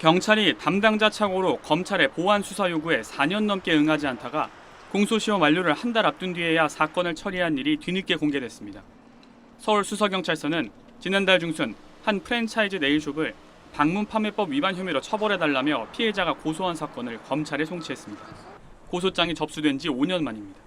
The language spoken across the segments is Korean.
경찰이 담당자 착오로 검찰의 보안 수사 요구에 4년 넘게 응하지 않다가 공소시효 만료를 한 달 앞둔 뒤에야 사건을 처리한 일이 뒤늦게 공개됐습니다. 서울수서경찰서는 지난달 중순 한 프랜차이즈 네일숍을 방문판매법 위반 혐의로 처벌해달라며 피해자가 고소한 사건을 검찰에 송치했습니다. 고소장이 접수된 지 5년 만입니다.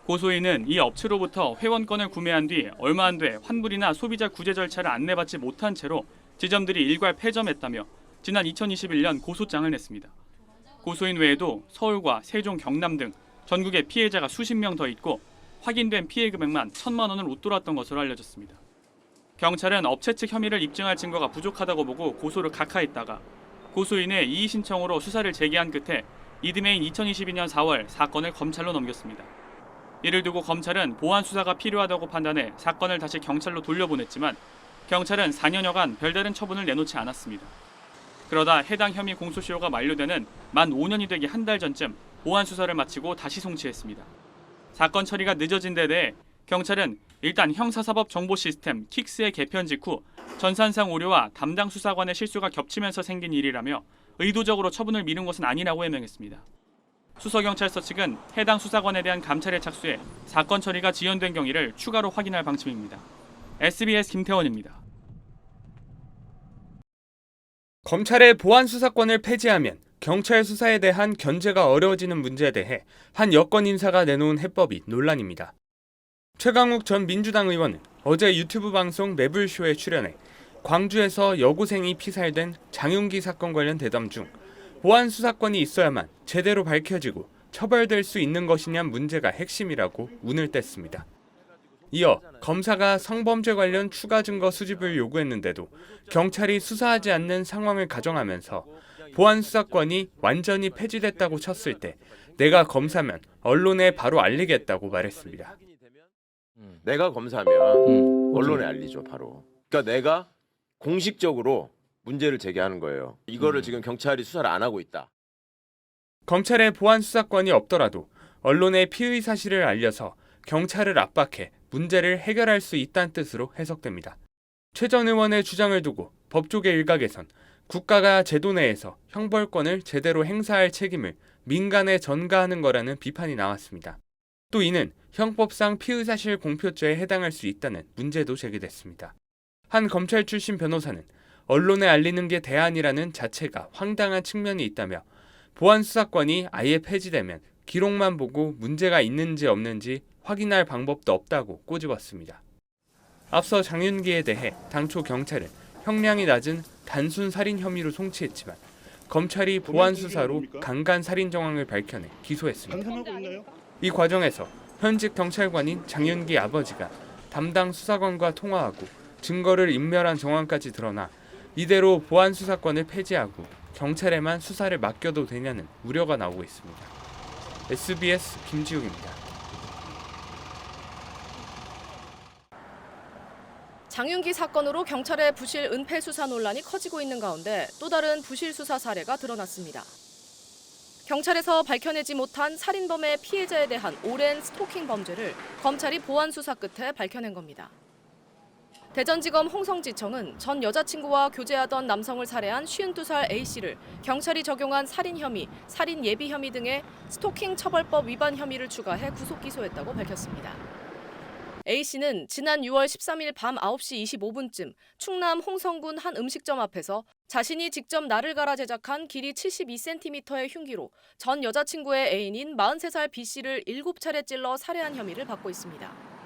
고소인은 이 업체로부터 회원권을 구매한 뒤 얼마 안 돼 환불이나 소비자 구제 절차를 안내받지 못한 채로 지점들이 일괄 폐점했다며 지난 2021년 고소장을 냈습니다. 고소인 외에도 서울과 세종, 경남 등 전국에 피해자가 수십 명 더 있고 확인된 피해 금액만 1,000만 원을 웃돌았던 것으로 알려졌습니다. 경찰은 업체 측 혐의를 입증할 증거가 부족하다고 보고 고소를 각하했다가 고소인의 이의 신청으로 수사를 재개한 끝에 이듬해인 2022년 4월 사건을 검찰로 넘겼습니다. 이를 두고 검찰은 보안 수사가 필요하다고 판단해 사건을 다시 경찰로 돌려보냈지만 경찰은 4년여간 별다른 처분을 내놓지 않았습니다. 그러다 해당 혐의 공소시효가 만료되는 만 5년이 되기 한 달 전쯤 보안 수사를 마치고 다시 송치했습니다. 사건 처리가 늦어진 데 대해 경찰은 일단 형사사법 정보 시스템 킥스의 개편 직후 전산상 오류와 담당 수사관의 실수가 겹치면서 생긴 일이라며 의도적으로 처분을 미룬 것은 아니라고 해명했습니다. 수서경찰서 측은 해당 수사관에 대한 감찰에 착수해 사건 처리가 지연된 경위를 추가로 확인할 방침입니다. SBS 김태원입니다. 검찰의 보안 수사권을 폐지하면 경찰 수사에 대한 견제가 어려워지는 문제에 대해 한 여권 인사가 내놓은 해법이 논란입니다. 최강욱 전 민주당 의원은 어제 유튜브 방송 매불쇼에 출연해 광주에서 여고생이 피살된 장윤기 사건 관련 대담 중 보안 수사권이 있어야만 제대로 밝혀지고 처벌될 수 있는 것이냐 문제가 핵심이라고 운을 뗐습니다. 이어 검사가 성범죄 관련 추가 증거 수집을 요구했는데도 경찰이 수사하지 않는 상황을 가정하면서 보안 수사권이 완전히 폐지됐다고 쳤을 때 내가 검사면 언론에 바로 알리겠다고 말했습니다. 내가 검사면 언론에 알리죠, 바로. 그러니까 내가 공식적으로 문제를 제기하는 거예요. 이거를 지금 경찰이 수사를 안 하고 있다. 검찰의 보안 수사권이 없더라도 언론에 피의 사실을 알려서 경찰을 압박해 문제를 해결할 수 있다는 뜻으로 해석됩니다. 최 전 의원의 주장을 두고 법조계 일각에선 국가가 제도 내에서 형벌권을 제대로 행사할 책임을 민간에 전가하는 거라는 비판이 나왔습니다. 또 이는 형법상 피의사실 공표죄에 해당할 수 있다는 문제도 제기됐습니다. 한 검찰 출신 변호사는 언론에 알리는 게 대안이라는 자체가 황당한 측면이 있다며 보안 수사권이 아예 폐지되면 기록만 보고 문제가 있는지 없는지 확인할 방법도 없다고 꼬집었습니다. 앞서 장윤기에 대해 당초 경찰은 형량이 낮은 단순 살인 혐의로 송치했지만 검찰이 보안 수사로 강간 살인 정황을 밝혀내 기소했습니다. 이 과정에서 현직 경찰관인 장윤기 아버지가 담당 수사관과 통화하고 증거를 인멸한 정황까지 드러나 이대로 보안 수사권을 폐지하고 경찰에만 수사를 맡겨도 되냐는 우려가 나오고 있습니다. SBS 김지욱입니다. 장윤기 사건으로 경찰의 부실 은폐 수사 논란이 커지고 있는 가운데 또 다른 부실 수사 사례가 드러났습니다. 경찰에서 밝혀내지 못한 살인범의 피해자에 대한 오랜 스토킹 범죄를 검찰이 보안 수사 끝에 밝혀낸 겁니다. 대전지검 홍성지청은 전 여자친구와 교제하던 남성을 살해한 52살 A씨를 경찰이 적용한 살인 혐의, 살인 예비 혐의 등의 스토킹 처벌법 위반 혐의를 추가해 구속 기소했다고 밝혔습니다. A씨는 지난 6월 13일 밤 9시 25분쯤 충남 홍성군 한 음식점 앞에서 자신이 직접 날을 갈아 제작한 길이 72cm의 흉기로 전 여자친구의 애인인 43살 B씨를 7차례 찔러 살해한 혐의를 받고 있습니다.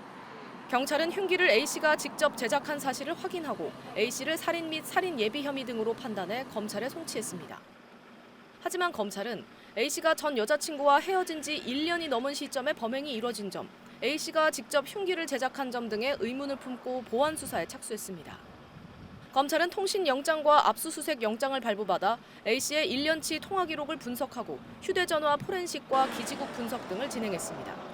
경찰은 흉기를 A씨가 직접 제작한 사실을 확인하고 A씨를 살인 및 살인 예비 혐의 등으로 판단해 검찰에 송치했습니다. 하지만 검찰은 A씨가 전 여자친구와 헤어진 지 1년이 넘은 시점에 범행이 이뤄진 점, A씨가 직접 흉기를 제작한 점 등의 의문을 품고 보안 수사에 착수했습니다. 검찰은 통신영장과 압수수색 영장을 발부받아 A씨의 1년치 통화 기록을 분석하고 휴대전화 포렌식과 기지국 분석 등을 진행했습니다.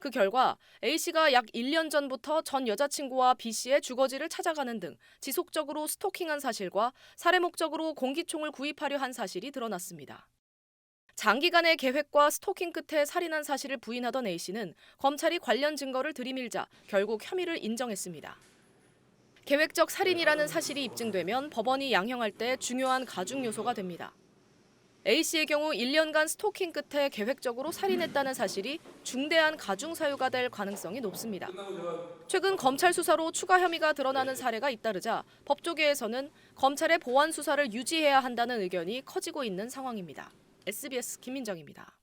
그 결과 A씨가 약 1년 전부터 전 여자친구와 B씨의 주거지를 찾아가는 등 지속적으로 스토킹한 사실과 살해 목적으로 공기총을 구입하려 한 사실이 드러났습니다. 장기간의 계획과 스토킹 끝에 살인한 사실을 부인하던 A씨는 검찰이 관련 증거를 들이밀자 결국 혐의를 인정했습니다. 계획적 살인이라는 사실이 입증되면 법원이 양형할 때 중요한 가중 요소가 됩니다. A씨의 경우 1년간 스토킹 끝에 계획적으로 살인했다는 사실이 중대한 가중 사유가 될 가능성이 높습니다. 최근 검찰 수사로 추가 혐의가 드러나는 사례가 잇따르자 법조계에서는 검찰의 보완 수사를 유지해야 한다는 의견이 커지고 있는 상황입니다. SBS 김민정입니다.